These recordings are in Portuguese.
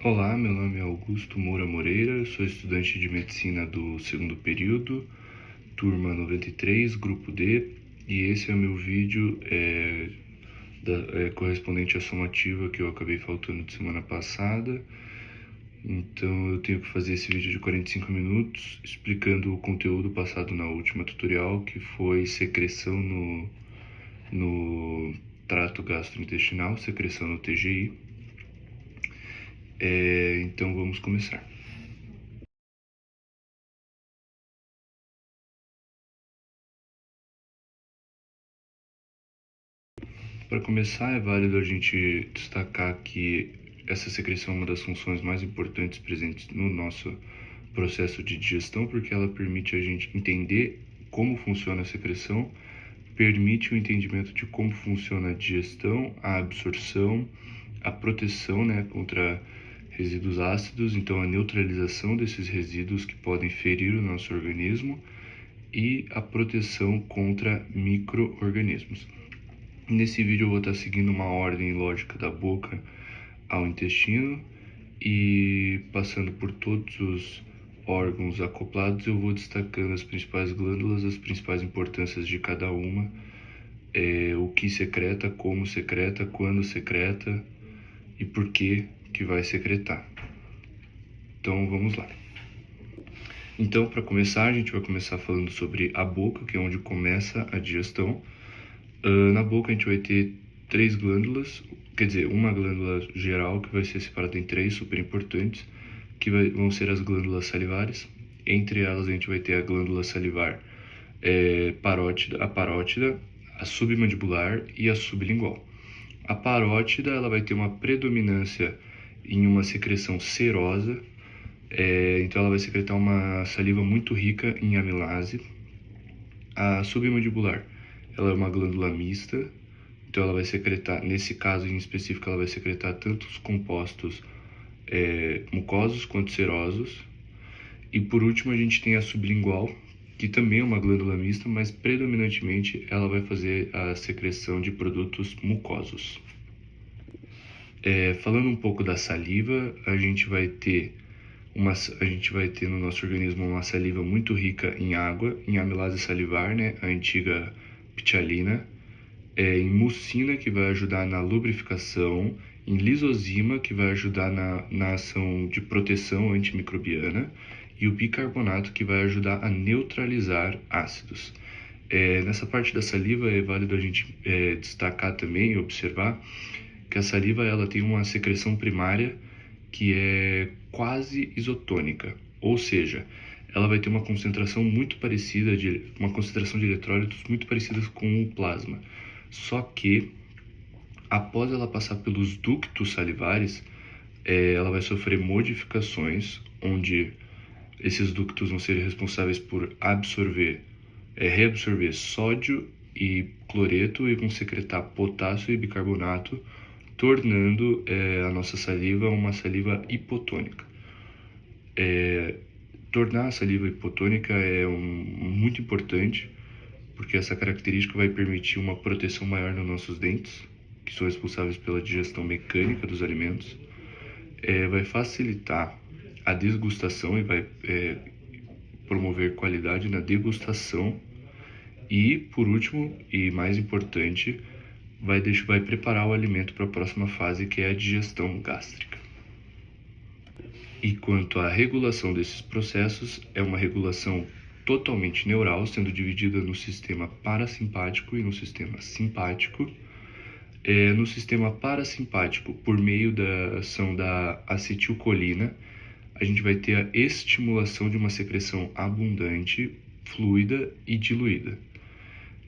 Olá, meu nome é Augusto Moura Moreira, sou estudante de medicina do segundo período, turma 93, grupo D, e esse é o meu vídeo correspondente à somativa que eu acabei faltando de semana passada. Então eu tenho que fazer esse vídeo de 45 minutos explicando o conteúdo passado na última tutorial, que foi secreção no trato gastrointestinal, secreção no TGI. Então vamos começar. Para começar, é válido a gente destacar que essa secreção é uma das funções mais importantes presentes no nosso processo de digestão, porque ela permite a gente entender como funciona a secreção, permite o entendimento de como funciona a digestão, a absorção, a proteção, contra resíduos ácidos, então a neutralização desses resíduos que podem ferir o nosso organismo e a proteção contra micro-organismos. Nesse vídeo eu vou estar seguindo uma ordem lógica da boca ao intestino e passando por todos os órgãos acoplados, eu vou destacando as principais glândulas, as principais importâncias de cada uma, o que secreta, como secreta, quando secreta e por que vai secretar. Então vamos lá. Então, para começar, a gente vai começar falando sobre a boca, que é onde começa a digestão. Na boca a gente vai ter três glândulas, quer dizer, uma glândula geral que vai ser separada em três super importantes, que vão ser as glândulas salivares. Entre elas a gente vai ter a glândula salivar a parótida, a submandibular e a sublingual. A parótida ela vai ter uma predominância em uma secreção serosa, então ela vai secretar uma saliva muito rica em amilase. A submandibular ela é uma glândula mista, então ela vai secretar, nesse caso em específico, ela vai secretar tanto os compostos mucosos quanto serosos. E por último a gente tem a sublingual, que também é uma glândula mista, mas predominantemente ela vai fazer a secreção de produtos mucosos. Falando um pouco da saliva, a gente vai ter no nosso organismo uma saliva muito rica em água, em amilase salivar, a antiga ptialina, em mucina, que vai ajudar na lubrificação, em lisozima, que vai ajudar na ação de proteção antimicrobiana, e o bicarbonato, que vai ajudar a neutralizar ácidos. Nessa parte da saliva é válido a gente destacar também e observar que a saliva ela tem uma secreção primária que é quase isotônica, ou seja, ela vai ter uma concentração muito parecida, uma concentração de eletrólitos muito parecida com o plasma. Só que, após ela passar pelos ductos salivares, ela vai sofrer modificações, onde esses ductos vão ser responsáveis por reabsorver sódio e cloreto e vão secretar potássio e bicarbonato, tornando a nossa saliva uma saliva hipotônica. Tornar a saliva hipotônica é muito importante, porque essa característica vai permitir uma proteção maior nos nossos dentes, que são responsáveis pela digestão mecânica dos alimentos. Vai facilitar a desgustação e vai promover qualidade na degustação. E, por último, e mais importante, vai preparar o alimento para a próxima fase, que é a digestão gástrica. E quanto à regulação desses processos, é uma regulação totalmente neural, sendo dividida no sistema parasimpático e no sistema simpático. No sistema parasimpático, por meio da ação da acetilcolina, a gente vai ter a estimulação de uma secreção abundante, fluida e diluída.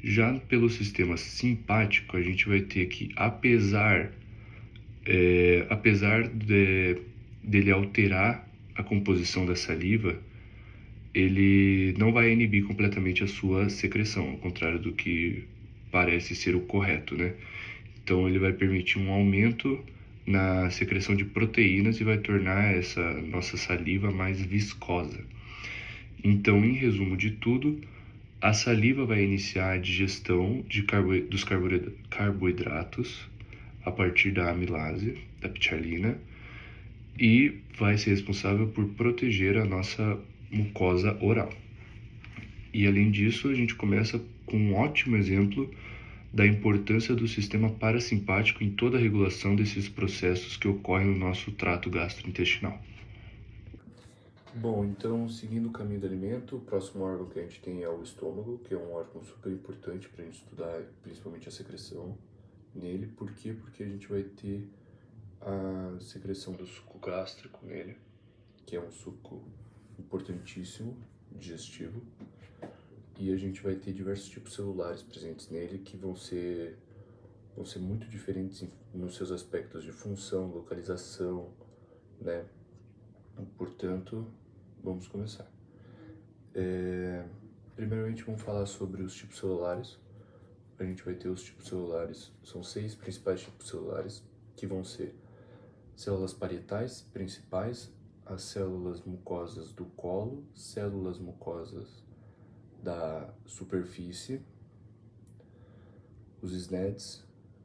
Já pelo sistema simpático, a gente vai ter que, apesar dele alterar a composição da saliva, ele não vai inibir completamente a sua secreção, ao contrário do que parece ser o correto, Então ele vai permitir um aumento na secreção de proteínas e vai tornar essa nossa saliva mais viscosa. Então, em resumo de tudo, a saliva vai iniciar a digestão dos carboidratos a partir da amilase, da ptialina. e vai ser responsável por proteger a nossa mucosa oral. E além disso, a gente começa com um ótimo exemplo da importância do sistema parasimpático em toda a regulação desses processos que ocorrem no nosso trato gastrointestinal. Bom, então, seguindo o caminho do alimento, o próximo órgão que a gente tem é o estômago, que é um órgão super importante para a gente estudar, principalmente a secreção nele. Por quê? Porque a gente vai ter a secreção do suco gástrico nele, que é um suco importantíssimo, digestivo, e a gente vai ter diversos tipos celulares presentes nele que vão ser muito diferentes nos seus aspectos de função, localização, né? Portanto, vamos começar. Primeiramente, vamos falar sobre os tipos celulares. A gente vai ter os tipos celulares, são 6 principais tipos celulares, que vão ser células parietais principais, as células mucosas do colo, células mucosas da superfície, os SNEDs,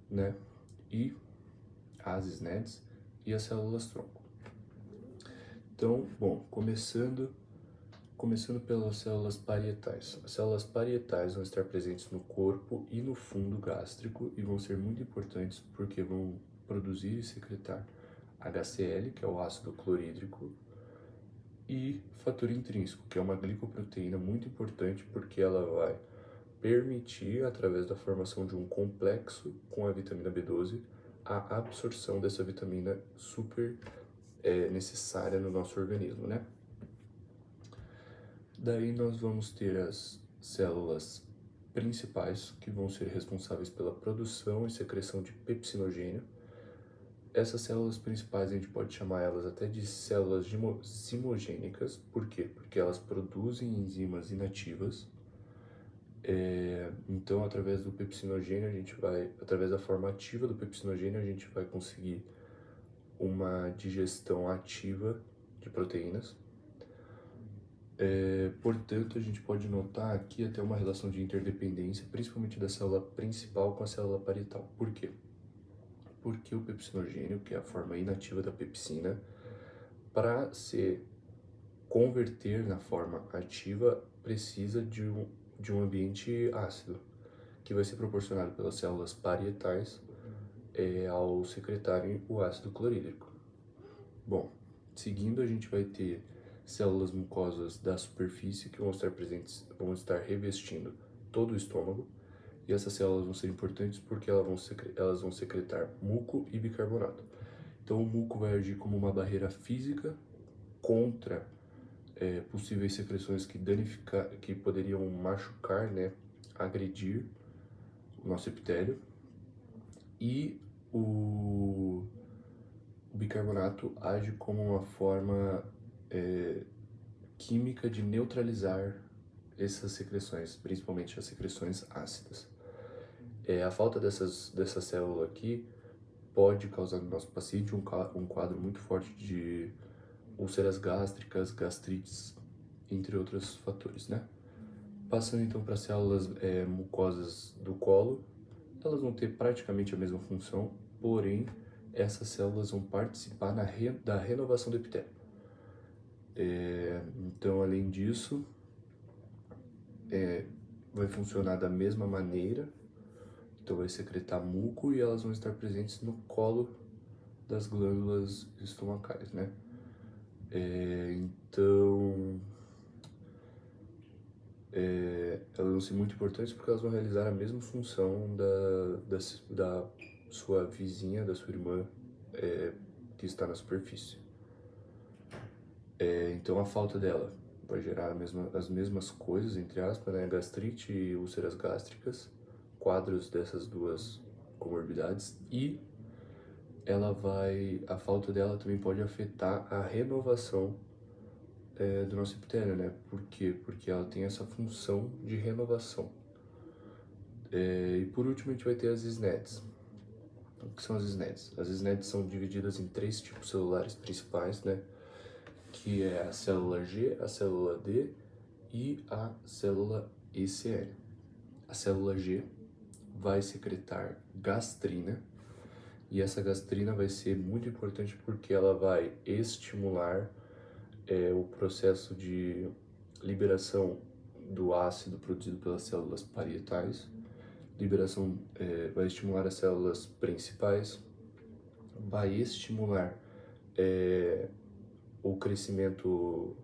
né? E as SNEDs e as células tronco. Então, bom, começando pelas células parietais. As células parietais vão estar presentes no corpo e no fundo gástrico e vão ser muito importantes porque vão produzir e secretar HCl, que é o ácido clorídrico, e fator intrínseco, que é uma glicoproteína muito importante porque ela vai permitir, através da formação de um complexo com a vitamina B12, a absorção dessa vitamina super necessária no nosso organismo, né? Daí nós vamos ter as células principais, que vão ser responsáveis pela produção e secreção de pepsinogênio. Essas células principais a gente pode chamar elas até de células zimogênicas. Por quê? Porque elas produzem enzimas inativas. Então, através do pepsinogênio, através da forma ativa do pepsinogênio, a gente vai conseguir uma digestão ativa de proteínas. Portanto, a gente pode notar aqui até uma relação de interdependência, principalmente da célula principal com a célula parietal. Por quê? Porque o pepsinogênio, que é a forma inativa da pepsina, para se converter na forma ativa, precisa de um ambiente ácido, que vai ser proporcionado pelas células parietais ao secretarem o ácido clorídrico. Bom, seguindo, a gente vai ter células mucosas da superfície que vão estar revestindo todo o estômago, e essas células vão ser importantes porque elas vão secretar muco e bicarbonato. Então o muco vai agir como uma barreira física contra possíveis secreções que poderiam machucar, né, agredir o nosso epitélio, e o bicarbonato age como uma forma química de neutralizar essas secreções, principalmente as secreções ácidas. A falta dessa célula aqui pode causar no nosso paciente um quadro muito forte de úlceras gástricas, gastrites, entre outros fatores, né? Passando então para as células mucosas do colo, elas vão ter praticamente a mesma função, porém essas células vão participar da renovação do epitélio. Então, além disso, vai funcionar da mesma maneira. Então, vai secretar muco e elas vão estar presentes no colo das glândulas estomacais, né? Então, elas vão ser muito importantes porque elas vão realizar a mesma função da sua vizinha, da sua irmã, que está na superfície. Então, a falta dela vai gerar as mesmas coisas, entre aspas, né? Gastrite e úlceras gástricas, quadros dessas duas comorbidades, e a falta dela também pode afetar a renovação do nosso epitélio, né? Por quê? Porque ela tem essa função de renovação. E por último, a gente vai ter as SNEDs. O que são as SNEDs? As SNEDs são divididas em 3 tipos celulares principais, né? Que é a célula G, a célula D e a célula ECL. A célula G vai secretar gastrina E essa gastrina vai ser muito importante porque ela vai estimular o processo de liberação do ácido produzido pelas células parietais, vai estimular as células principais, vai estimular o crescimento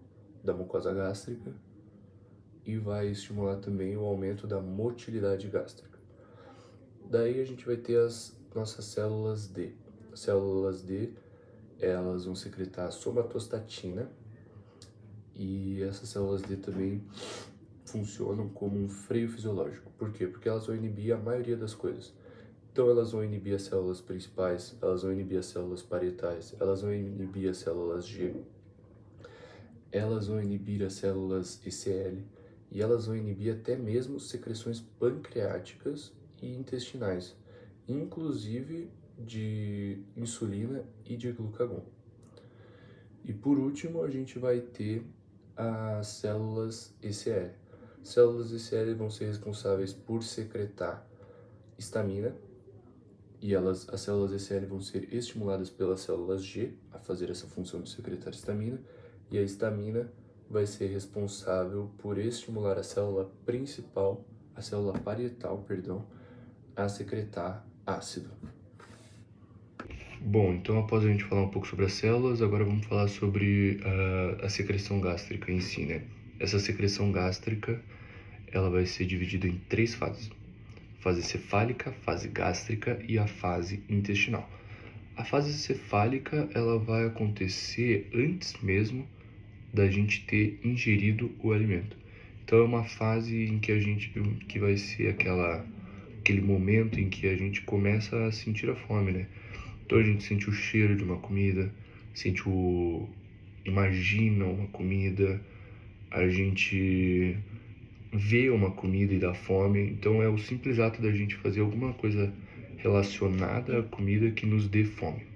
da mucosa gástrica e vai estimular também o aumento da motilidade gástrica. Daí a gente vai ter as nossas células D. As células D, elas vão secretar somatostatina e essas células D também funcionam como um freio fisiológico. Por quê? Porque elas vão inibir a maioria das coisas. Então elas vão inibir as células principais, elas vão inibir as células parietais, elas vão inibir as células G, elas vão inibir as células ECL e elas vão inibir até mesmo secreções pancreáticas e intestinais, inclusive de insulina e de glucagon. E por último, a gente vai ter as células ECL. Células ECL vão ser responsáveis por secretar histamina, e as células ECL vão ser estimuladas pelas células G a fazer essa função de secretar histamina, e a histamina vai ser responsável por estimular a célula principal, a célula parietal, a secretar ácido. Bom, então após a gente falar um pouco sobre as células, agora vamos falar sobre a secreção gástrica em si, né? Essa secreção gástrica, ela vai ser dividida em 3 fases. Fase cefálica, fase gástrica e a fase intestinal. A fase cefálica, ela vai acontecer antes mesmo da gente ter ingerido o alimento. Então é uma fase em que vai ser aquele momento em que a gente começa a sentir a fome, né? Então a gente sente o cheiro de uma comida, imagina uma comida, a gente vê uma comida e dá fome. Então é o simples ato da gente fazer alguma coisa relacionada à comida que nos dê fome.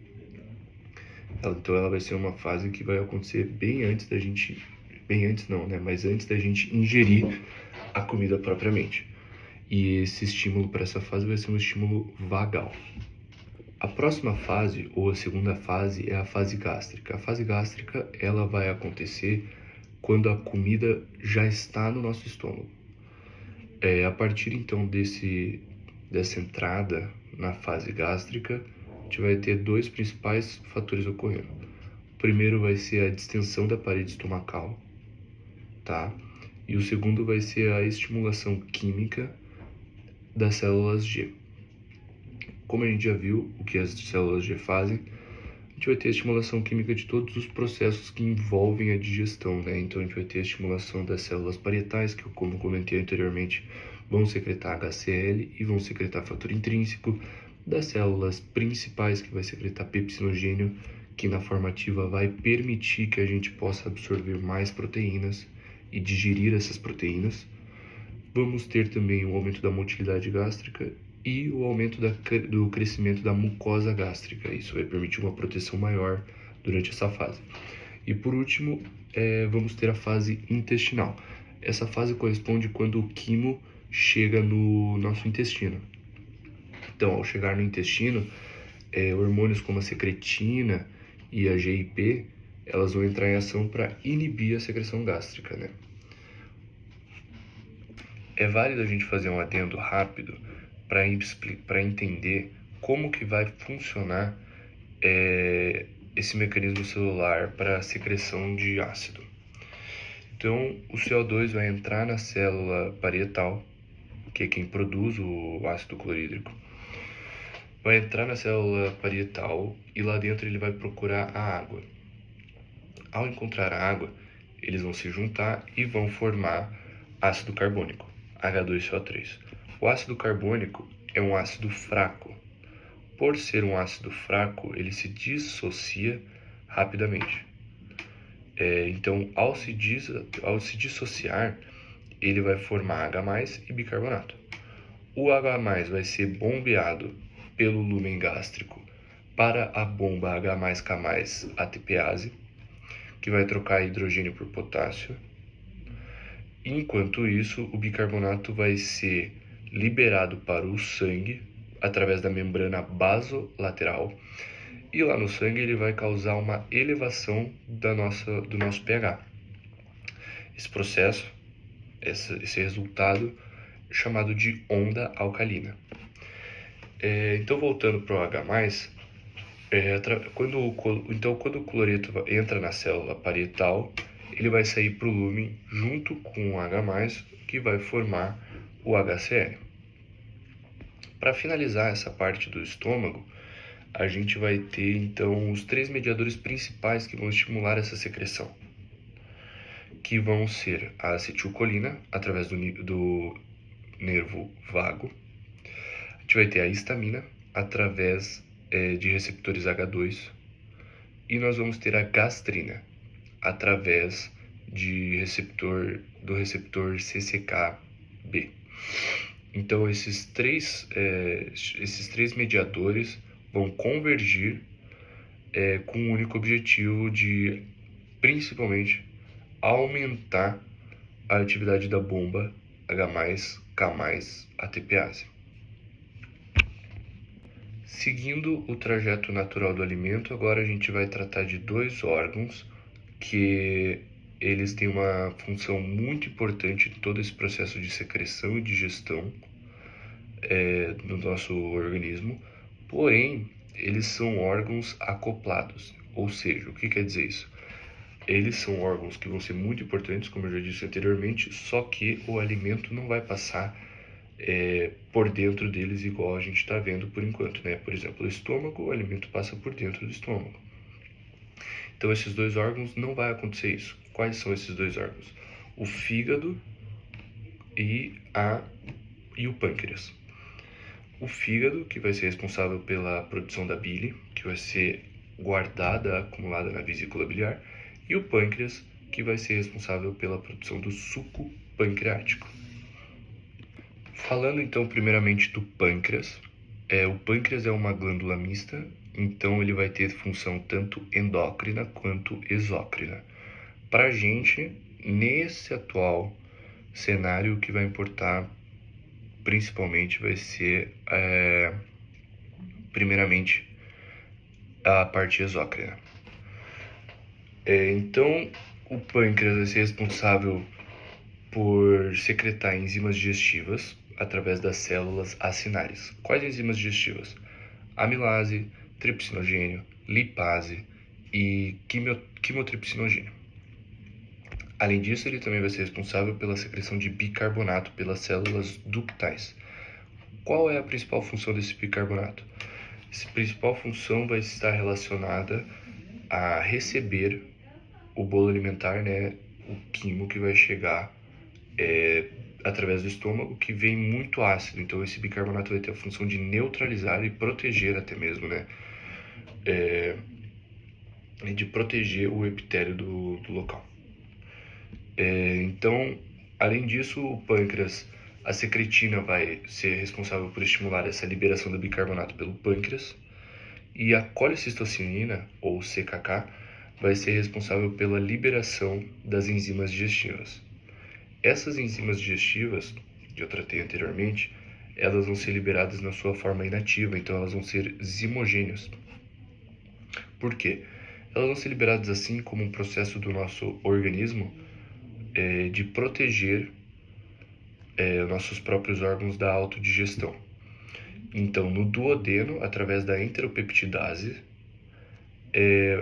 Então ela vai ser uma fase que vai acontecer mas antes da gente ingerir a comida propriamente. E esse estímulo para essa fase vai ser um estímulo vagal. A próxima fase, ou a segunda fase, é a fase gástrica. A fase gástrica, ela vai acontecer quando a comida já está no nosso estômago. A partir então dessa entrada na fase gástrica, a gente vai ter 2 principais fatores ocorrendo. O primeiro vai ser a distensão da parede estomacal, tá? E o segundo vai ser a estimulação química das células G. Como a gente já viu o que as células G fazem, a gente vai ter a estimulação química de todos os processos que envolvem a digestão, né? Então a gente vai ter a estimulação das células parietais, que, como comentei anteriormente, vão secretar HCl e vão secretar fator intrínseco, das células principais, que vai secretar pepsinogênio, que na formativa vai permitir que a gente possa absorver mais proteínas e digerir essas proteínas. Vamos ter também o aumento da motilidade gástrica e o aumento do crescimento da mucosa gástrica. Isso vai permitir uma proteção maior durante essa fase. E por último, vamos ter a fase intestinal. Essa fase corresponde quando o quimo chega no nosso intestino. Então, ao chegar no intestino, hormônios como a secretina e a GIP, elas vão entrar em ação para inibir a secreção gástrica, né? É válido a gente fazer um adendo rápido para entender como que vai funcionar esse mecanismo celular para a secreção de ácido. Então, o CO2 vai entrar na célula parietal, que é quem produz o ácido clorídrico. Vai entrar na célula parietal e lá dentro ele vai procurar a água. Ao encontrar a água, eles vão se juntar e vão formar ácido carbônico, H2CO3. O ácido carbônico é um ácido fraco. Por ser um ácido fraco, ele se dissocia rapidamente. Então, ao se dissociar, ele vai formar H+ e bicarbonato. O H+ vai ser bombeado pelo lúmen gástrico para a bomba H+K+ ATPase, que vai trocar hidrogênio por potássio. Enquanto isso, o bicarbonato vai ser liberado para o sangue através da membrana basolateral, e lá no sangue ele vai causar uma elevação do nosso pH. Esse processo, esse resultado é chamado de onda alcalina. Então, voltando para o H+, quando o cloreto entra na célula parietal, ele vai sair para o lúmen junto com o H+, que vai formar o HCl. Para finalizar essa parte do estômago, a gente vai ter então os 3 mediadores principais que vão estimular essa secreção, que vão ser a acetilcolina, através do nervo vago. A gente vai ter a histamina, através de receptores H2, e nós vamos ter a gastrina, através do receptor CCK-B. Então, esses três mediadores vão convergir com o único objetivo de, principalmente, aumentar a atividade da bomba H+, K+, ATPase. Seguindo o trajeto natural do alimento, agora a gente vai tratar de 2 órgãos que eles têm uma função muito importante em todo esse processo de secreção e digestão do nosso organismo, porém, eles são órgãos acoplados. Ou seja, o que quer dizer isso? Eles são órgãos que vão ser muito importantes, como eu já disse anteriormente, só que o alimento não vai passar por dentro deles igual a gente está vendo por enquanto, né? Por exemplo, o estômago, o alimento passa por dentro do estômago. Então, esses 2 órgãos não vai acontecer isso. Quais são esses 2 órgãos? O fígado e o pâncreas. O fígado, que vai ser responsável pela produção da bile, que vai ser guardada, acumulada na vesícula biliar, e o pâncreas, que vai ser responsável pela produção do suco pancreático. Falando então primeiramente do pâncreas, o pâncreas é uma glândula mista, então ele vai ter função tanto endócrina quanto exócrina. Para a gente, nesse atual cenário, o que vai importar principalmente vai ser, primeiramente, a parte exócrina. Então, o pâncreas vai ser responsável por secretar enzimas digestivas através das células acinárias. Quais enzimas digestivas? Amilase, tripsinogênio, lipase e quimotripsinogênio. Além disso, ele também vai ser responsável pela secreção de bicarbonato pelas células ductais. Qual é a principal função desse bicarbonato? Essa principal função vai estar relacionada a receber o bolo alimentar, né, o quimo que vai chegar através do estômago, que vem muito ácido. Então, esse bicarbonato vai ter a função de neutralizar e proteger até mesmo, né, de proteger o epitélio do local. Então, além disso, o pâncreas, a secretina vai ser responsável por estimular essa liberação do bicarbonato pelo pâncreas, e a colicistocinina, ou CKK, vai ser responsável pela liberação das enzimas digestivas. Essas enzimas digestivas, que eu tratei anteriormente, elas vão ser liberadas na sua forma inativa, então elas vão ser zimogênios. Por quê? Elas vão ser liberadas assim como um processo do nosso organismo de proteger nossos próprios órgãos da autodigestão. Então, no duodeno, através da enteropeptidase,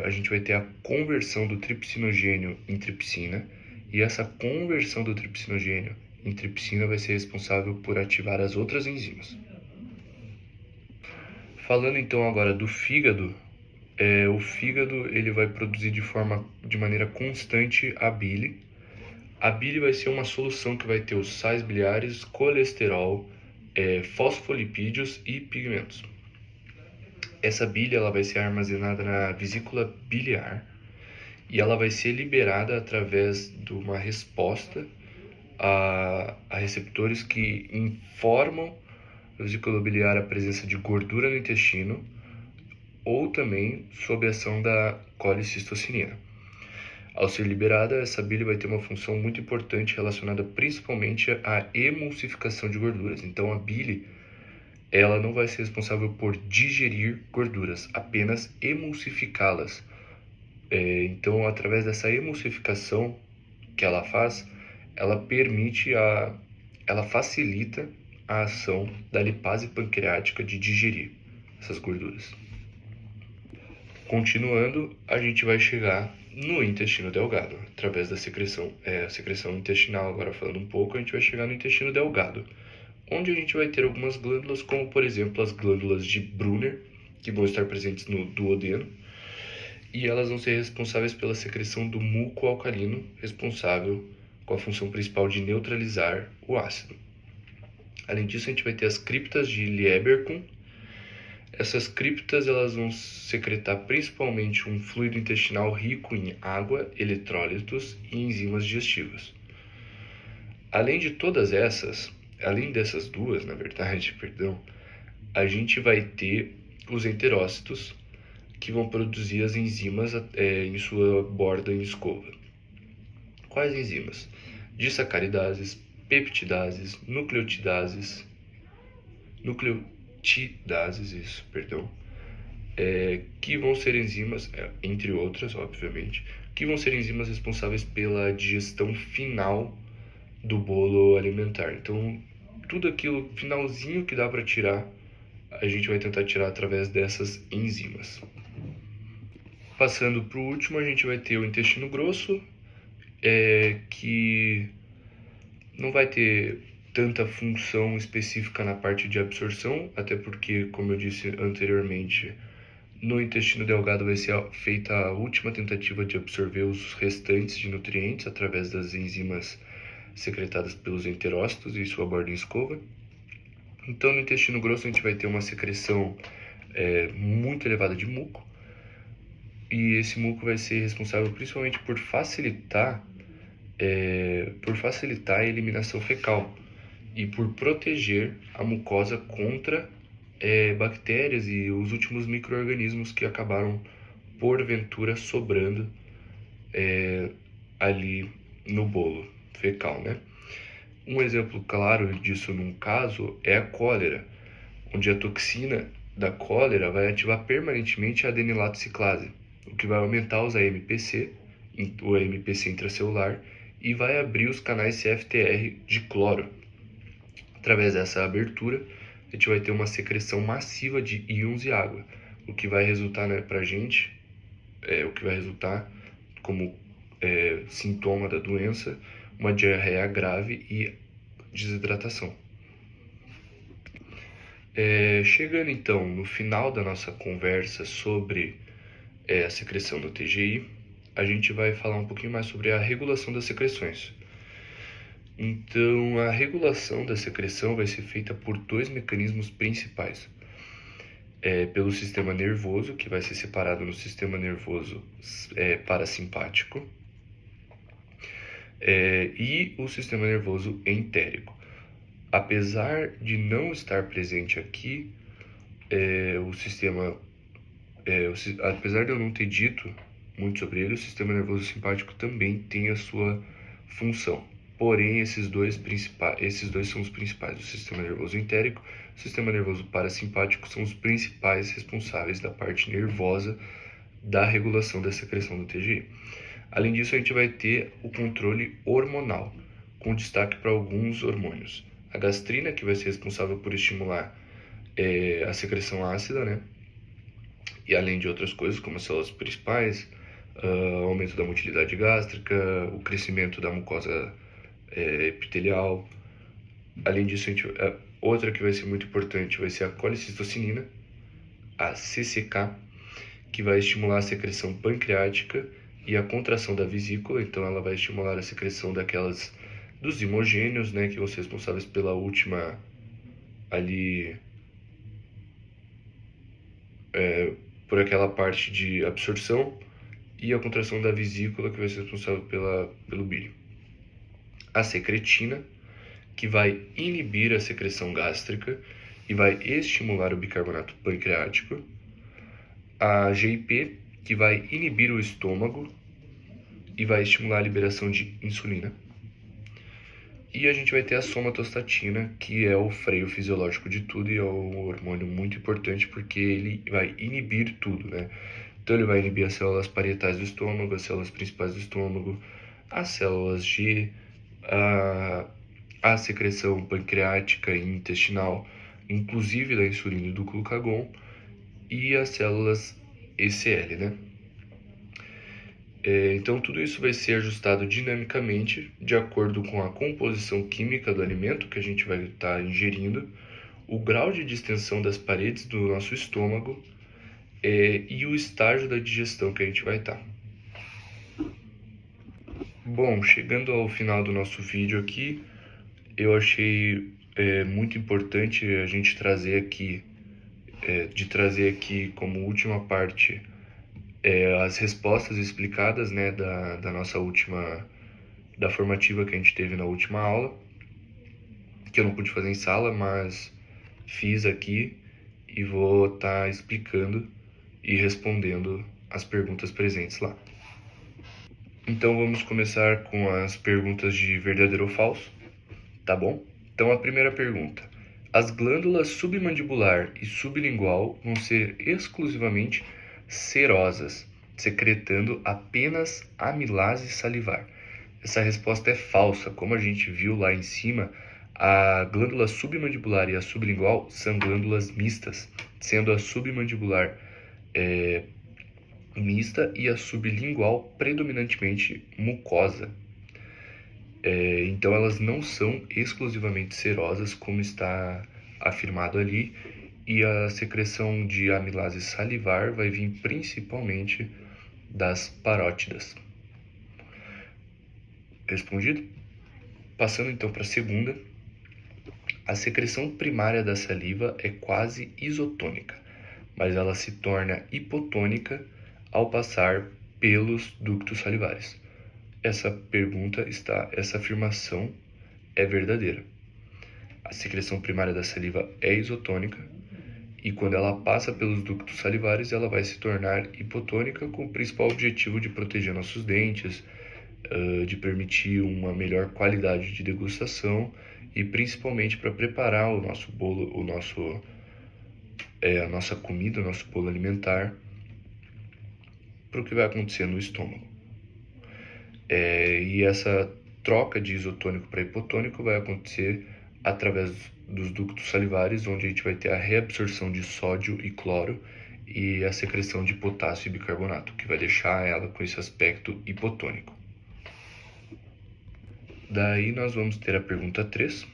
a gente vai ter a conversão do tripsinogênio em tripsina, e essa conversão do tripsinogênio em tripsina vai ser responsável por ativar as outras enzimas. Falando então agora do fígado, o fígado ele vai produzir de maneira constante a bile. A bile vai ser uma solução que vai ter os sais biliares, colesterol, fosfolipídios e pigmentos. Essa bile ela vai ser armazenada na vesícula biliar e ela vai ser liberada através de uma resposta a receptores que informam a vesícula biliar a presença de gordura no intestino, ou também sob a ação da colicistocinina. Ao ser liberada, essa bile vai ter uma função muito importante relacionada principalmente à emulsificação de gorduras. Então, a bile ela não vai ser responsável por digerir gorduras, apenas emulsificá-las. Então, através dessa emulsificação que ela faz, ela facilita a ação da lipase pancreática de digerir essas gorduras. Continuando, a gente vai chegar no intestino delgado, através da secreção intestinal. Agora falando um pouco, a gente vai chegar no intestino delgado, onde a gente vai ter algumas glândulas, como por exemplo as glândulas de Brunner, que vão estar presentes no duodeno, e elas vão ser responsáveis pela secreção do muco alcalino, responsável com a função principal de neutralizar o ácido. Além disso, a gente vai ter as criptas de Lieberkühn. Essas criptas elas vão secretar principalmente um fluido intestinal rico em água, eletrólitos e enzimas digestivas. Além dessas duas, na verdade, a gente vai ter os enterócitos, que vão produzir as enzimas em sua borda em escova. Quais enzimas? Disacaridases, peptidases, nucleotidases, que vão ser enzimas, entre outras, obviamente, que vão ser enzimas responsáveis pela digestão final do bolo alimentar. Então, tudo aquilo finalzinho que dá para tirar, a gente vai tentar tirar através dessas enzimas. Passando para o último, a gente vai ter o intestino grosso, que não vai ter tanta função específica na parte de absorção, até porque, como eu disse anteriormente, no intestino delgado vai ser feita a última tentativa de absorver os restantes de nutrientes através das enzimas secretadas pelos enterócitos e sua borda em escova. Então, no intestino grosso, a gente vai ter uma secreção muito elevada de muco, e esse muco vai ser responsável principalmente por facilitar a eliminação fecal e por proteger a mucosa contra bactérias e os últimos micro-organismos que acabaram, porventura, sobrando ali no bolo fecal, né? Um exemplo claro disso num caso é a cólera, onde a toxina da cólera vai ativar permanentemente a adenilato ciclase, o que vai aumentar os AMPC, o AMPC intracelular, e vai abrir os canais CFTR de cloro. Através dessa abertura, a gente vai ter uma secreção massiva de íons e água, o que vai resultar como sintoma da doença, uma diarreia grave e desidratação. Chegando então no final da nossa conversa sobre a secreção do TGI, a gente vai falar um pouquinho mais sobre a regulação das secreções. Então, a regulação da secreção vai ser feita por dois mecanismos principais. Pelo sistema nervoso, que vai ser separado no sistema nervoso parasimpático, e o sistema nervoso entérico. Apesar de não estar presente aqui, apesar de eu não ter dito muito sobre ele, o sistema nervoso simpático também tem a sua função. Porém, esses dois são os principais. O sistema nervoso entérico e o sistema nervoso parasimpático são os principais responsáveis da parte nervosa da regulação da secreção do TGI. Além disso, a gente vai ter o controle hormonal, com destaque para alguns hormônios. A gastrina, que vai ser responsável por estimular a secreção ácida, né? E além de outras coisas, como as células principais, aumento da motilidade gástrica, o crescimento da mucosa epitelial. Além disso, outra que vai ser muito importante vai ser a colicistocinina, a CCK, que vai estimular a secreção pancreática e a contração da vesícula. Então, ela vai estimular a secreção dos imogênios, né, que vão ser responsáveis pela última por aquela parte de absorção, e a contração da vesícula, que vai ser responsável pelo bílio. A secretina, que vai inibir a secreção gástrica e vai estimular o bicarbonato pancreático. A GIP, que vai inibir o estômago e vai estimular a liberação de insulina. E a gente vai ter a somatostatina, que é o freio fisiológico de tudo e é um hormônio muito importante porque ele vai inibir tudo, né? Então ele vai inibir as células parietais do estômago, as células principais do estômago, as células G, a secreção pancreática e intestinal, inclusive da insulina e do glucagon, e as células ECL, né? Então tudo isso vai ser ajustado dinamicamente de acordo com a composição química do alimento que a gente vai estar ingerindo, o grau de distensão das paredes do nosso estômago e o estágio da digestão que a gente vai estar. Bom, chegando ao final do nosso vídeo aqui, eu achei muito importante a gente trazer aqui, como última parte as respostas explicadas, né, da nossa última, da formativa que a gente teve na última aula, que eu não pude fazer em sala, mas fiz aqui e vou estar explicando e respondendo as perguntas presentes lá. Então vamos começar com as perguntas de verdadeiro ou falso, tá bom? Então a primeira pergunta: as glândulas submandibular e sublingual vão ser exclusivamente serosas, secretando apenas amilase salivar. Essa resposta é falsa. Como a gente viu lá em cima, a glândula submandibular e a sublingual são glândulas mistas, sendo a submandibular mista e a sublingual predominantemente mucosa. Então elas não são exclusivamente serosas, como está afirmado ali, e a secreção de amilase salivar vai vir principalmente das parótidas. Respondido? Passando então para a segunda, a secreção primária da saliva é quase isotônica, mas ela se torna hipotônica ao passar pelos ductos salivares. Essa afirmação é verdadeira. A secreção primária da saliva é isotônica e quando ela passa pelos ductos salivares, ela vai se tornar hipotônica com o principal objetivo de proteger nossos dentes, de permitir uma melhor qualidade de degustação e principalmente para preparar o nosso bolo, a nossa comida, o nosso bolo alimentar para o que vai acontecer no estômago. E essa troca de isotônico para hipotônico vai acontecer através dos ductos salivares, onde a gente vai ter a reabsorção de sódio e cloro e a secreção de potássio e bicarbonato, que vai deixar ela com esse aspecto hipotônico. Daí nós vamos ter a pergunta 3,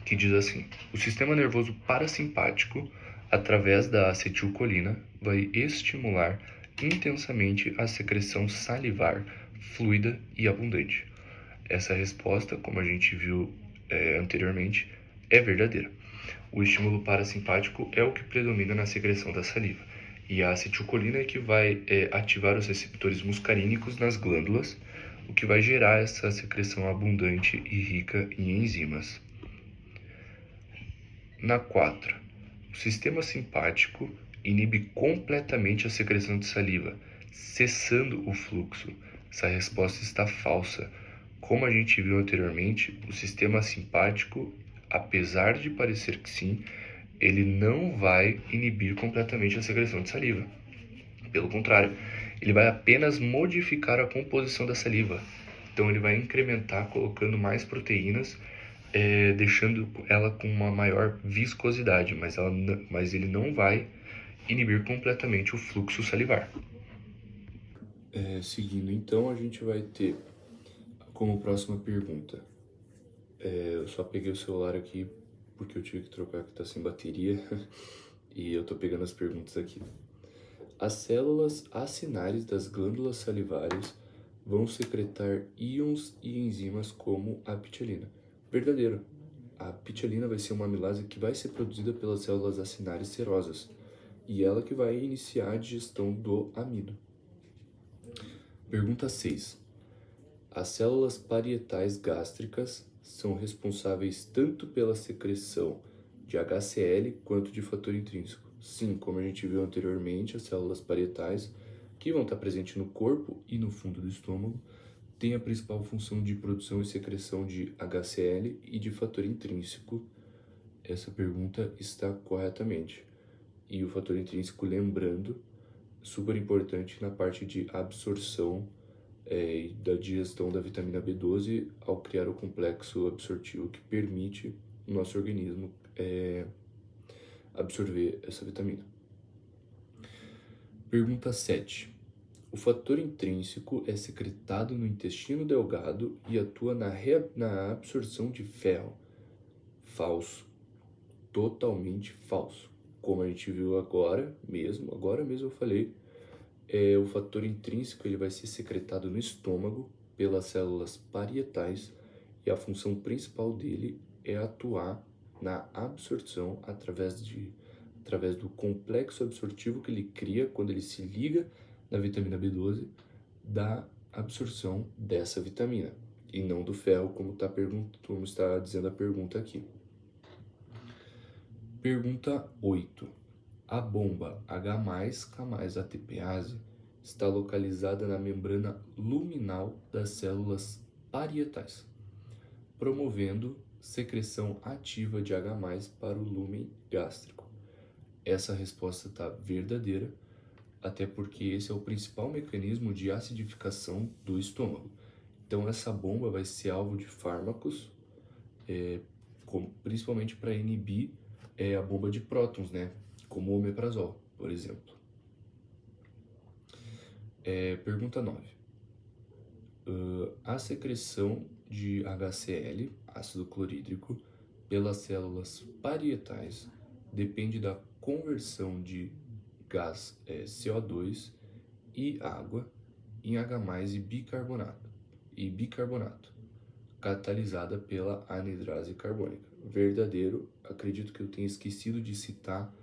que diz assim: o sistema nervoso parasimpático, através da acetilcolina, vai estimular intensamente a secreção salivar fluida e abundante. Essa resposta, como a gente viu anteriormente, é verdadeira. O estímulo parasimpático é o que predomina na secreção da saliva, e a acetilcolina é que vai ativar os receptores muscarínicos nas glândulas, o que vai gerar essa secreção abundante e rica em enzimas. Na 4, o sistema simpático inibe completamente a secreção de saliva, cessando o fluxo. Essa resposta está falsa. Como a gente viu anteriormente, o sistema simpático, apesar de parecer que sim, ele não vai inibir completamente a secreção de saliva. Pelo contrário, ele vai apenas modificar a composição da saliva. Então ele vai incrementar colocando mais proteínas, deixando ela com uma maior viscosidade, mas ele não vai inibir completamente o fluxo salivar. Seguindo, então, a gente vai ter como próxima pergunta. Eu só peguei o celular aqui porque eu tive que trocar, que está sem bateria, e eu estou pegando as perguntas aqui. As células acinares das glândulas salivares vão secretar íons e enzimas como a pitialina. Verdadeiro. A pitialina vai ser uma amilase que vai ser produzida pelas células acinares serosas, e ela que vai iniciar a digestão do amido. Pergunta 6. As células parietais gástricas são responsáveis tanto pela secreção de HCl quanto de fator intrínseco. Sim, como a gente viu anteriormente, as células parietais, que vão estar presentes no corpo e no fundo do estômago, tem a principal função de produção e secreção de HCl e de fator intrínseco? Essa pergunta está corretamente. E o fator intrínseco, lembrando, super importante na parte de absorção e da digestão da vitamina B12 ao criar o complexo absortivo que permite o nosso organismo absorver essa vitamina. Pergunta 7. O fator intrínseco é secretado no intestino delgado e atua na absorção de ferro. Falso. Totalmente falso. Como a gente viu agora mesmo eu falei, o fator intrínseco ele vai ser secretado no estômago pelas células parietais e a função principal dele é atuar na absorção através do complexo absortivo que ele cria quando ele se liga na vitamina B12, da absorção dessa vitamina e não do ferro, como está dizendo a pergunta aqui. Pergunta 8. A bomba H+K+ATPase está localizada na membrana luminal das células parietais, promovendo secreção ativa de H+ para o lúmen gástrico. Essa resposta está verdadeira, até porque esse é o principal mecanismo de acidificação do estômago. Então essa bomba vai ser alvo de fármacos, principalmente para inibir a bomba de prótons, né? Como o omeprazol, por exemplo. Pergunta 9. A secreção de HCl, ácido clorídrico, pelas células parietais depende da conversão de gás CO2 e água em H+ e bicarbonato, catalisada pela anidrase carbônica. Verdadeiro, acredito que eu tenha esquecido de citar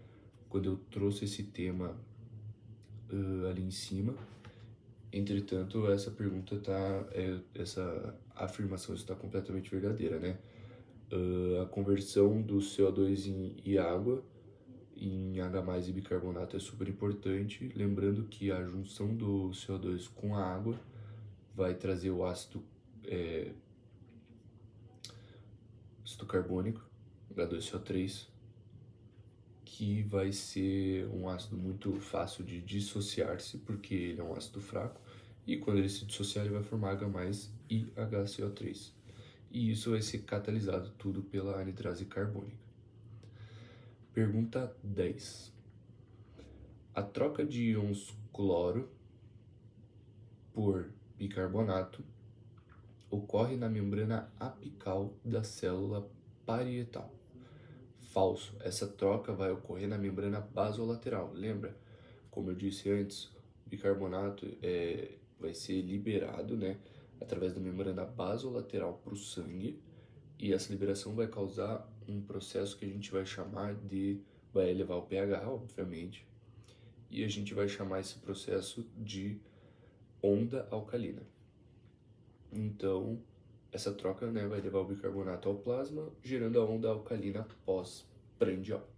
quando eu trouxe esse tema ali em cima. Entretanto, essa afirmação está completamente verdadeira, né? A conversão do CO2 e água em H+ e bicarbonato é super importante, lembrando que a junção do CO2 com a água vai trazer o ácido carbônico, H2CO3, que vai ser um ácido muito fácil de dissociar-se, porque ele é um ácido fraco, e quando ele se dissociar ele vai formar H+ e HCO3. E isso vai ser catalisado tudo pela anidrase carbônica. Pergunta 10. A troca de íons cloro por bicarbonato ocorre na membrana apical da célula parietal. Falso. Essa troca vai ocorrer na membrana basolateral. Lembra? Como eu disse antes, o bicarbonato vai ser liberado, né, através da membrana basolateral para o sangue, e essa liberação vai causar um processo que a gente vai chamar vai elevar o pH, obviamente, e a gente vai chamar esse processo de onda alcalina. Então, essa troca, né, vai levar o bicarbonato ao plasma, gerando a onda alcalina pós-prandial.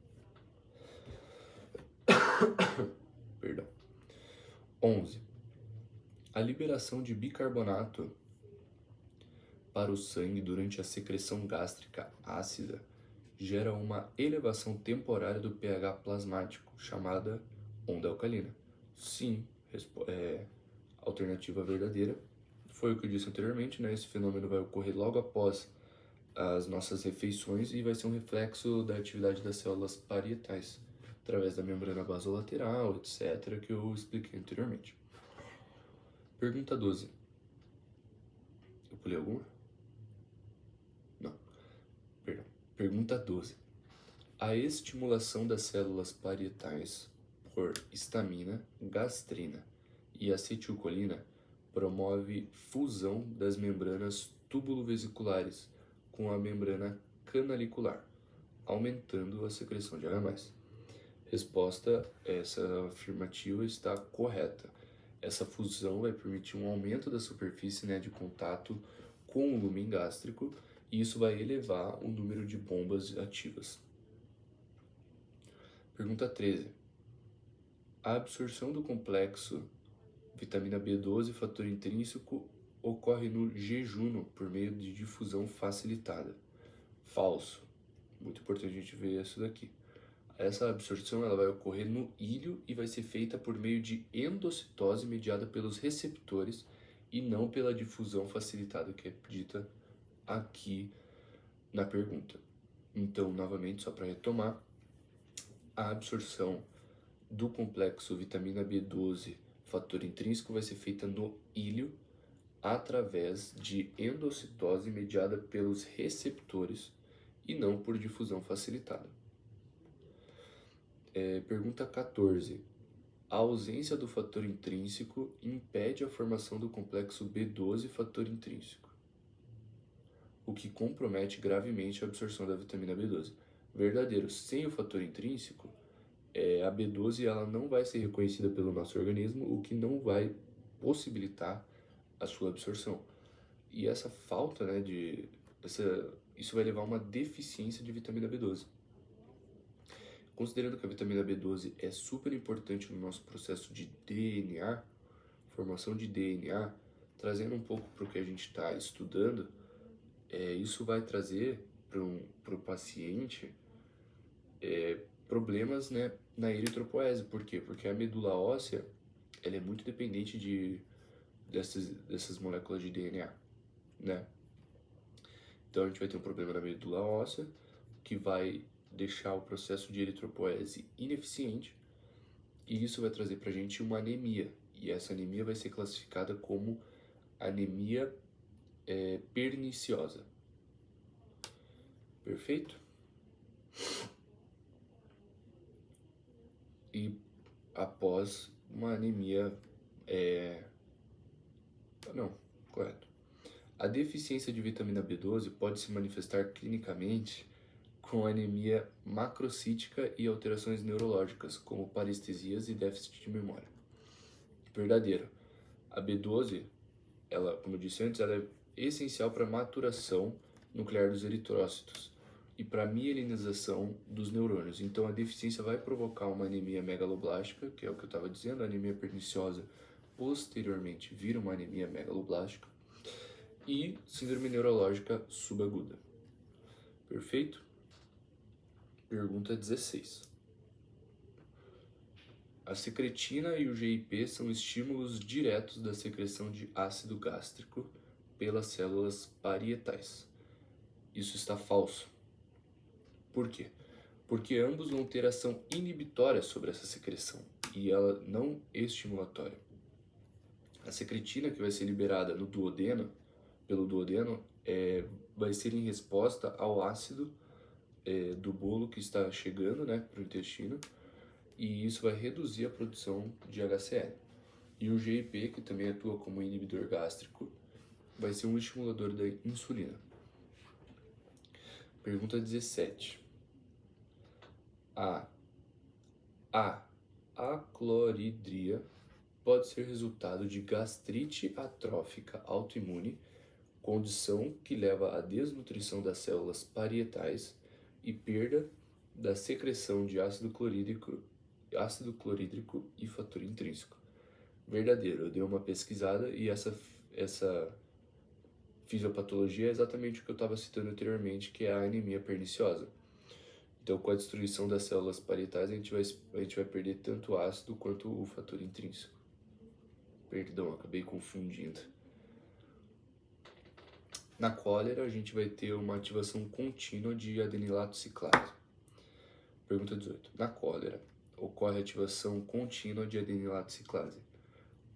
Perdão. 11. A liberação de bicarbonato para o sangue durante a secreção gástrica ácida gera uma elevação temporária do pH plasmático, chamada onda alcalina. Sim, alternativa verdadeira. Foi o que eu disse anteriormente, né? Esse fenômeno vai ocorrer logo após as nossas refeições e vai ser um reflexo da atividade das células parietais, através da membrana basolateral, etc., que eu expliquei anteriormente. Pergunta 12. Eu pulei alguma? Não. Perdão. Pergunta 12. A estimulação das células parietais por histamina, gastrina e acetilcolina promove fusão das membranas túbulo-vesiculares com a membrana canalicular, aumentando a secreção de H+. Resposta, essa afirmativa está correta. Essa fusão vai permitir um aumento da superfície, né, de contato com o lúmen gástrico, e isso vai elevar o número de bombas ativas. Pergunta 13. A absorção do complexo vitamina B12 fator intrínseco ocorre no jejuno por meio de difusão facilitada. Falso. Muito importante a gente ver isso daqui. Essa absorção ela vai ocorrer no íleo e vai ser feita por meio de endocitose mediada pelos receptores e não pela difusão facilitada que é dita aqui na pergunta. Então, novamente, só para retomar, a absorção do complexo vitamina B12, fator intrínseco, vai ser feita no íleo através de endocitose mediada pelos receptores e não por difusão facilitada. Pergunta 14. A ausência do fator intrínseco impede a formação do complexo B12 fator intrínseco, o que compromete gravemente a absorção da vitamina B12. Verdadeiro, sem o fator intrínseco, a B12 ela não vai ser reconhecida pelo nosso organismo, o que não vai possibilitar a sua absorção. E essa falta, isso vai levar a uma deficiência de vitamina B12. Considerando que a vitamina B12 é super importante no nosso processo de DNA, formação de DNA, trazendo um pouco para o que a gente está estudando, isso vai trazer para o paciente problemas, né, na eritropoese. Por quê? Porque a medula óssea ela é muito dependente dessas moléculas de DNA, né? Então a gente vai ter um problema na medula óssea que vai deixar o processo de eritropoese ineficiente e isso vai trazer para a gente uma anemia. E essa anemia vai ser classificada como anemia perniciosa. Perfeito? E após uma anemia... Não, correto. A deficiência de vitamina B12 pode se manifestar clinicamente com anemia macrocítica e alterações neurológicas, como parestesias e déficit de memória. Verdadeiro. A B12, ela, como eu disse antes, ela é essencial para a maturação nuclear dos eritrócitos e para a mielinização dos neurônios. Então, a deficiência vai provocar uma anemia megaloblástica, que é o que eu estava dizendo, a anemia perniciosa posteriormente vira uma anemia megaloblástica, e síndrome neurológica subaguda. Perfeito? Pergunta 16. A secretina e o GIP são estímulos diretos da secreção de ácido gástrico pelas células parietais. Isso está falso. Por quê? Porque ambos vão ter ação inibitória sobre essa secreção e ela não estimulatória. A secretina que vai ser liberada no duodeno, pelo duodeno, vai ser em resposta ao ácido do bolo que está chegando, né, para o intestino, e isso vai reduzir a produção de HCl. E o GIP, que também atua como inibidor gástrico, vai ser um estimulador da insulina. Pergunta 17. A acloridria pode ser resultado de gastrite atrófica autoimune, condição que leva à desnutrição das células parietais e perda da secreção de ácido clorídrico e fator intrínseco. Verdadeiro, eu dei uma pesquisada e essa fisiopatologia é exatamente o que eu estava citando anteriormente, que é a anemia perniciosa. Então, com a destruição das células parietais, a gente vai perder tanto o ácido quanto o fator intrínseco. Perdão, acabei confundindo. Na cólera, a gente vai ter uma ativação contínua de adenilato ciclase. Pergunta 18. Na cólera, ocorre ativação contínua de adenilato ciclase,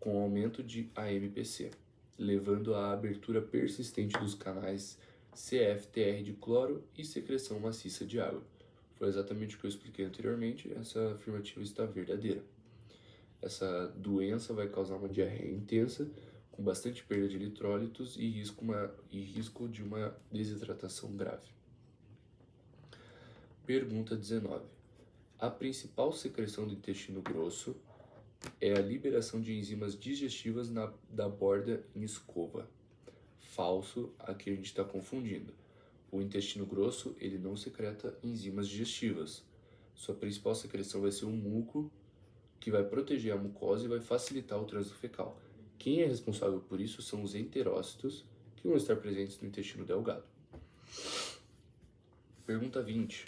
com aumento de AMPC, levando à abertura persistente dos canais CFTR de cloro e secreção maciça de água. Foi exatamente o que eu expliquei anteriormente, essa afirmativa está verdadeira. Essa doença vai causar uma diarreia intensa, com bastante perda de eletrólitos e risco de uma desidratação grave. Pergunta 19. A principal secreção do intestino grosso é a liberação de enzimas digestivas da borda em escova. Falso, aqui a gente está confundindo. O intestino grosso, ele não secreta enzimas digestivas. Sua principal secreção vai ser o muco, que vai proteger a mucosa e vai facilitar o trânsito fecal. Quem é responsável por isso são os enterócitos, que vão estar presentes no intestino delgado. Pergunta 20.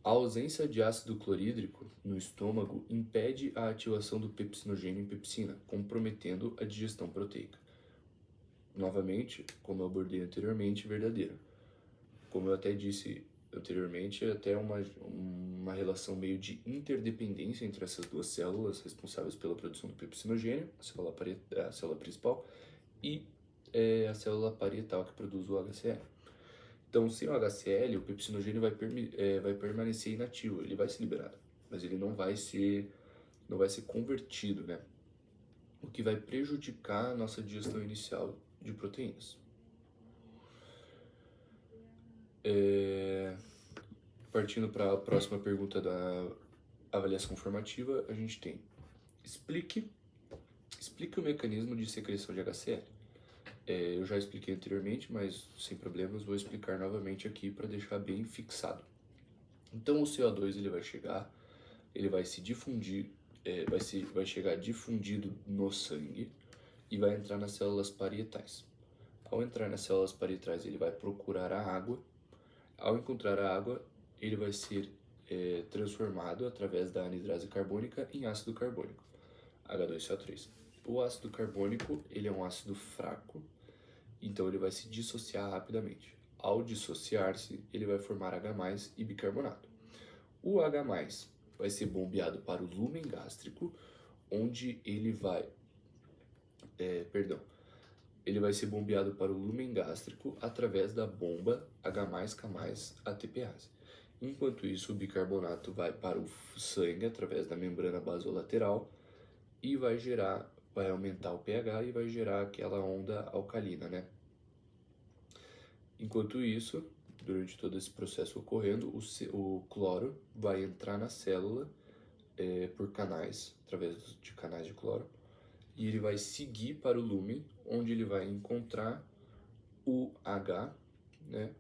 A ausência de ácido clorídrico no estômago impede a ativação do pepsinogênio em pepsina, comprometendo a digestão proteica. Novamente, como eu abordei anteriormente, verdadeiro. Como eu até disse anteriormente, é até uma relação meio de interdependência entre essas duas células responsáveis pela produção do pepsinogênio, a célula principal, e a célula parietal que produz o HCl. Então, sem o HCl, o pepsinogênio vai permanecer inativo, ele vai ser liberado, mas ele não vai ser convertido, né? O que vai prejudicar a nossa digestão inicial de proteínas. Partindo para a próxima pergunta da avaliação formativa, a gente tem: explique o mecanismo de secreção de HCl. Eu já expliquei anteriormente, mas sem problemas vou explicar novamente aqui para deixar bem fixado. Então o CO2 ele vai se difundir, vai chegar difundido no sangue e vai entrar nas células parietais. Ao entrar nas células parietais, ele vai procurar a água. Ao encontrar a água, ele vai ser transformado através da anidrase carbônica em ácido carbônico, H2CO3. O ácido carbônico, ele é um ácido fraco, então ele vai se dissociar rapidamente. Ao dissociar-se, ele vai formar H+ e bicarbonato. O H+ vai ser bombeado para o lúmen gástrico, onde ele vai ser bombeado para o lúmen gástrico através da bomba H+K+ ATPase. Enquanto isso, o bicarbonato vai para o sangue através da membrana basolateral e vai aumentar o pH e vai gerar aquela onda alcalina, né? Enquanto isso, durante todo esse processo ocorrendo, o cloro vai entrar na célula por canais, através de canais de cloro, e ele vai seguir para o lúmen, onde ele vai encontrar o H, né?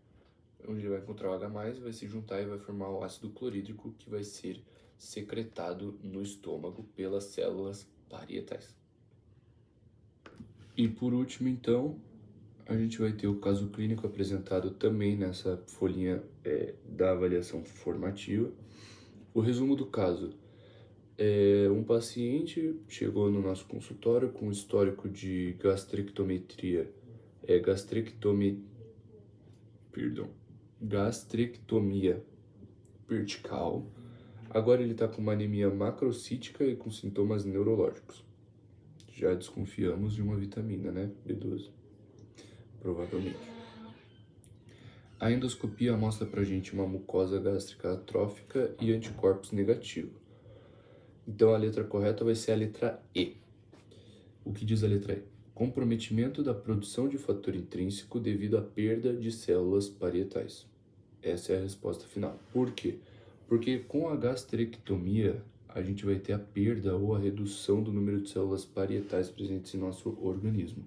Onde ele vai encontrar o H+, vai se juntar e vai formar o ácido clorídrico, que vai ser secretado no estômago pelas células parietais. E por último, então, a gente vai ter o caso clínico apresentado também nessa folhinha da avaliação formativa. O resumo do caso: um paciente chegou no nosso consultório com histórico de gastrectomia vertical. Agora ele está com uma anemia macrocítica e com sintomas neurológicos. Já desconfiamos de uma vitamina, né? B12. Provavelmente. A endoscopia mostra pra gente uma mucosa gástrica atrófica e anticorpos negativos. Então a letra correta vai ser a letra E. O que diz a letra E? Comprometimento da produção de fator intrínseco devido à perda de células parietais. Essa é a resposta final. Por quê? Porque com a gastrectomia a gente vai ter a perda ou a redução do número de células parietais presentes em nosso organismo.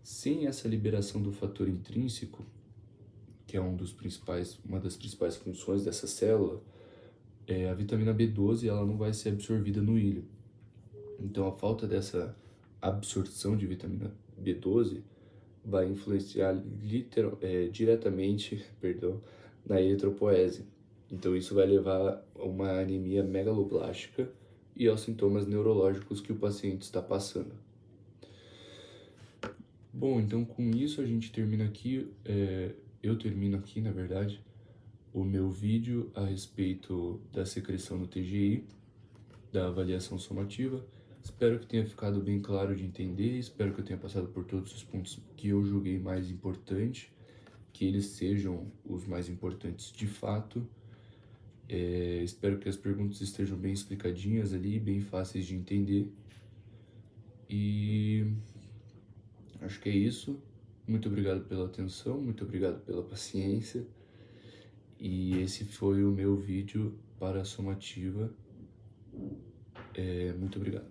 Sem essa liberação do fator intrínseco, que é uma das principais funções dessa célula, a vitamina B12 ela não vai ser absorvida no ilho. Então a falta dessa absorção de vitamina B12 vai influenciar diretamente na eritropoese. Então isso vai levar a uma anemia megaloblástica e aos sintomas neurológicos que o paciente está passando. Bom, então com isso a gente termina aqui, eu termino aqui, na verdade, o meu vídeo a respeito da secreção no TGI, da avaliação somativa. Espero que tenha ficado bem claro de entender, espero que eu tenha passado por todos os pontos que eu julguei mais importante, que eles sejam os mais importantes de fato. Espero que as perguntas estejam bem explicadinhas ali, bem fáceis de entender. E acho que é isso. Muito obrigado pela atenção, muito obrigado pela paciência. E esse foi o meu vídeo para a somativa. Muito obrigado.